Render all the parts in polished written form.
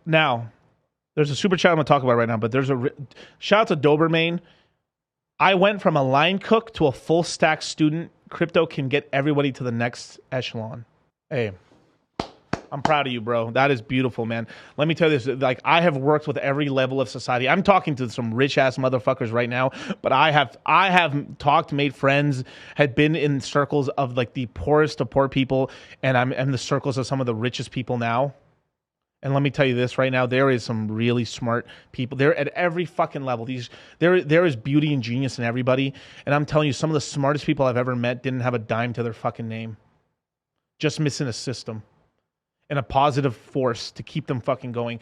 Now, there's a super chat I'm going to talk about right now, but there's a shout out to Doberman. I went from a line cook to a full stack student. Crypto can get everybody to the next echelon. Hey, I'm proud of you, bro. That is beautiful, man. Let me tell you this. Like, I have worked with every level of society. I'm talking to some rich ass motherfuckers right now, but I have talked, made friends, had been in circles of like the poorest of poor people, and I'm in the circles of some of the richest people now. And let me tell you this right now, there is some really smart people. They're at every fucking level. There is beauty and genius in everybody. And I'm telling you, some of the smartest people I've ever met didn't have a dime to their fucking name. Just missing a system and a positive force to keep them fucking going.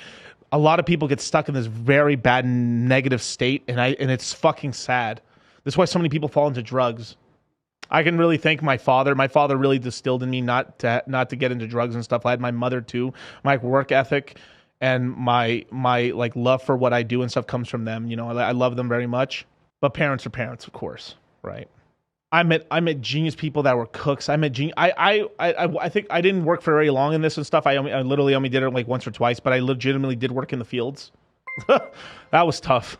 A lot of people get stuck in this very bad negative state, and it's fucking sad. That's why so many people fall into drugs. I can really thank my father. My father really distilled in me not to get into drugs and stuff. I had my mother too. My work ethic and my like love for what I do and stuff comes from them. You know, I love them very much. But parents are parents, of course, right? I met genius people that were cooks. I met I think I didn't work for very long in this and stuff. I literally only did it like once or twice, but I legitimately did work in the fields. That was tough.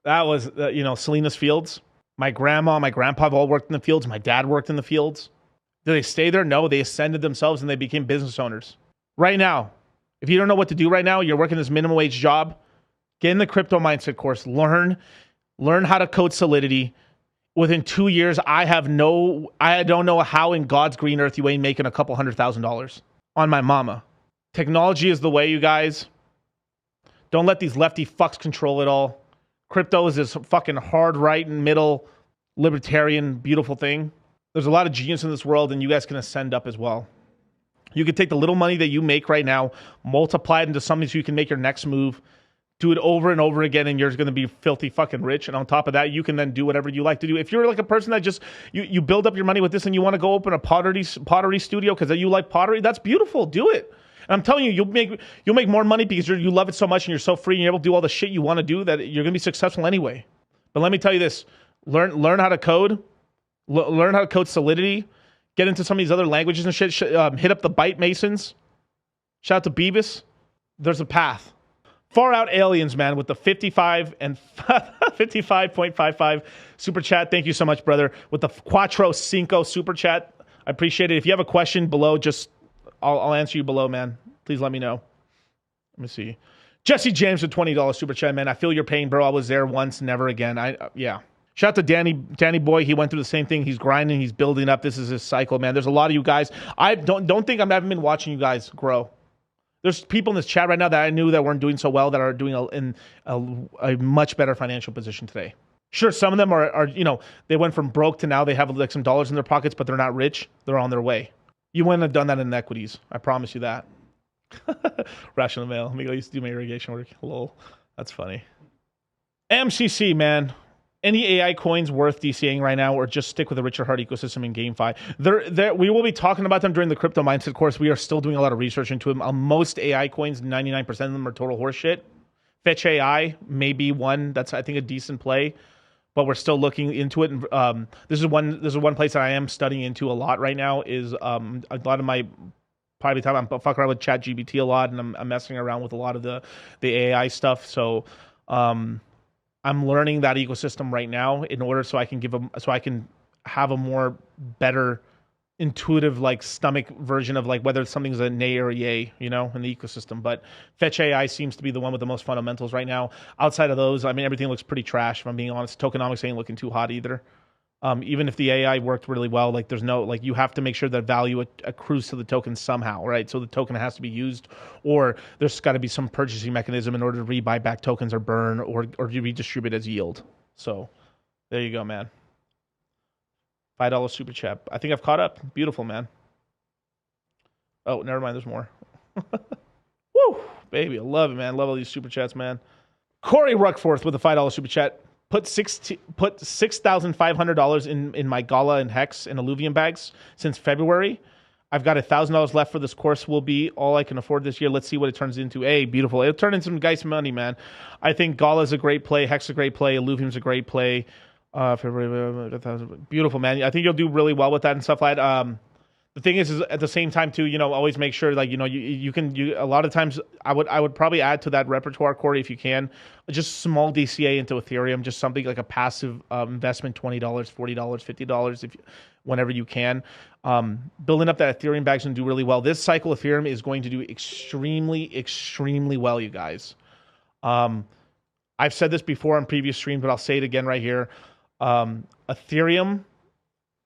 That was Salinas Fields. My grandma, my grandpa have all worked in the fields. My dad worked in the fields. Did they stay there? No, they ascended themselves and they became business owners. Right now, if you don't know what to do right now, you're working this minimum wage job, get in the crypto mindset course, learn how to code Solidity. Within 2 years, I don't know how in God's green earth you ain't making a couple $100,000 on my mama. Technology is the way, you guys. Don't let these lefty fucks control it all. Crypto is this fucking hard right and middle libertarian beautiful thing. There's a lot of genius in this world, and you guys can ascend up as well. You can take the little money that you make right now, multiply it into something so you can make your next move, do it over and over again, and you're going to be filthy fucking rich. And on top of that, you can then do whatever you like to do. If you're like a person that just you build up your money with this and you want to go open a pottery studio because you like pottery, that's beautiful. Do it. And I'm telling you, you'll make more money because you love it so much and you're so free and you're able to do all the shit you want to do that you're going to be successful anyway. But let me tell you this: learn how to code, learn how to code Solidity, get into some of these other languages and shit. Hit up the Byte Masons. Shout out to Beavis. There's a path. Far Out Aliens, man, with the 55 and 55.55 super chat. Thank you so much, brother. With the Quattro Cinco super chat, I appreciate it. If you have a question below, just I'll answer you below, man. Please let me know. Let me see. Jesse James with $20 super chat, man. I feel your pain, bro. I was there once, never again. Yeah. Shout out to Danny Boy. He went through the same thing. He's grinding. He's building up. This is his cycle, man. There's a lot of you guys. I don't think I haven't been watching you guys grow. There's people in this chat right now that I knew that weren't doing so well that are doing in a much better financial position today. Sure, some of them are they went from broke to now they have like some dollars in their pockets, but they're not rich. They're on their way. You wouldn't have done that in equities. I promise you that. Rational mail. Let me go used to do my irrigation work. Lol. That's funny. MCC, man. Any AI coins worth DCAing right now, or just stick with the Richard Heart ecosystem in GameFi? We will be talking about them during the crypto mindset course. We are still doing a lot of research into them. Most AI coins, 99% of them are total horseshit. Fetch AI may be one that's I think a decent play, but we're still looking into it. And this is one place that I am studying into a lot right now. Is a lot of my probably time I'm fucking around with ChatGPT a lot, and I'm messing around with a lot of the AI stuff. So. I'm learning that ecosystem right now in order so I can have a more better intuitive like stomach version of like whether something's a nay or a yay, in the ecosystem. But Fetch AI seems to be the one with the most fundamentals right now. Outside of those, I mean, everything looks pretty trash, if I'm being honest. Tokenomics ain't looking too hot either. Even if the AI worked really well, like there's no, like you have to make sure that value accrues to the token somehow, right? So the token has to be used, or there's got to be some purchasing mechanism in order to rebuy back tokens or burn or redistribute as yield. So there you go, man. $5 super chat. I think I've caught up. Beautiful, man. Oh, never mind. There's more. Woo, baby. I love it, man. Love all these super chats, man. Corey Ruckforth with a $5 super chat. Put $6,500 in my Gala and Hex and Illuvium bags since February. I've got $1,000 left for this course. Will be all I can afford this year. Let's see what it turns into. Hey, beautiful. It'll turn into some guys' money, man. I think Gala is a great play. Hex is a great play. Illuvium's a great play. February, beautiful, man. I think you'll do really well with that and stuff like that. The thing is at the same time too, always make sure like, you a lot of times I would probably add to that repertoire, Corey, if you can, just small DCA into Ethereum, just something like a passive investment, $20, $40, $50, whenever you can. Building up that Ethereum bag's going to do really well. This cycle Ethereum is going to do extremely, extremely well, you guys. I've said this before on previous streams, but I'll say it again right here. Ethereum,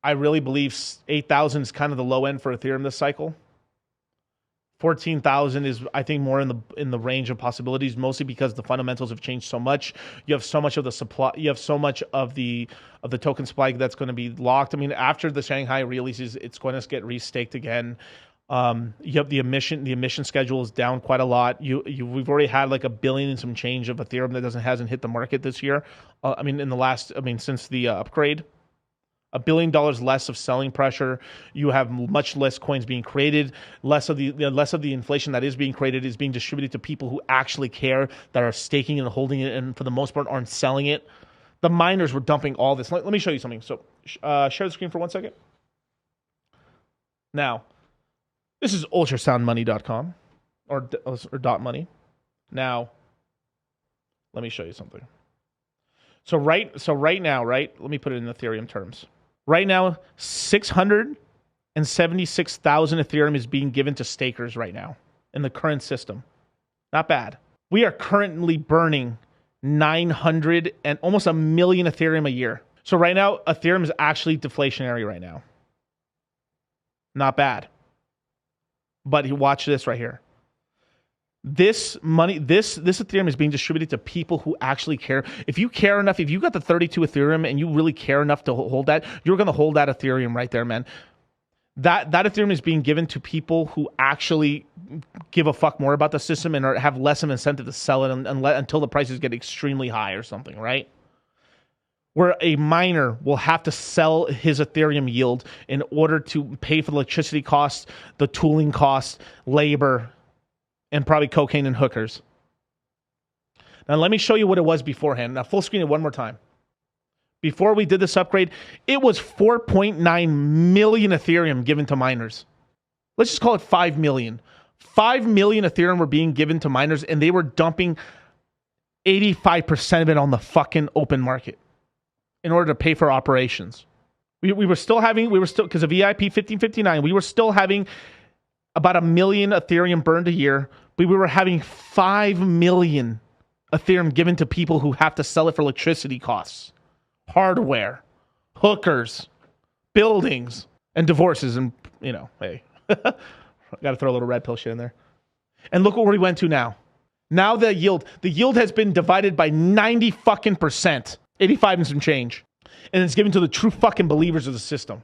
I really believe 8,000 is kind of the low end for Ethereum this cycle. 14,000 is, I think, more in the range of possibilities, mostly because the fundamentals have changed so much. You have so much of the supply. You have so much of the token supply that's going to be locked. I mean, after the Shanghai releases, it's going to get restaked again. You have the emission schedule is down quite a lot. We've already had like 1 billion and some change of Ethereum that hasn't hit the market this year. Since the upgrade. $1 billion less of selling pressure. You have much less coins being created. Less of the inflation that is being created is being distributed to people who actually care, that are staking and holding it, and for the most part aren't selling it. The miners were dumping all this. Let me show you something. So share the screen for 1 second. Now, this is ultrasoundmoney.com or .money. Now, let me show you something. So right now, let me put it in Ethereum terms. Right now, 676,000 Ethereum is being given to stakers right now in the current system. Not bad. We are currently burning 900 and almost 1 million Ethereum a year. So right now, Ethereum is actually deflationary right now. Not bad. But watch this right here. This money, this Ethereum is being distributed to people who actually care. If you care enough, if you got the 32 Ethereum and you really care enough to hold that, you're going to hold that Ethereum right there, man. That Ethereum is being given to people who actually give a fuck more about the system and have less of an incentive to sell it until the prices get extremely high or something, right? Where a miner will have to sell his Ethereum yield in order to pay for the electricity costs, the tooling costs, labor, and probably cocaine and hookers. Now, let me show you what it was beforehand. Now, full screen it one more time. Before we did this upgrade, it was 4.9 million Ethereum given to miners. Let's just call it 5 million. 5 million Ethereum were being given to miners, and they were dumping 85% of it on the fucking open market in order to pay for operations. We were still, because of EIP 1559, we were still having about 1 million Ethereum burned a year, but we were having 5 million Ethereum given to people who have to sell it for electricity costs, hardware, hookers, buildings, and divorces. And, hey, got to throw a little red pill shit in there. And look where we went to now. Now the yield has been divided by 90 fucking %, 85 and some change. And it's given to the true fucking believers of the system.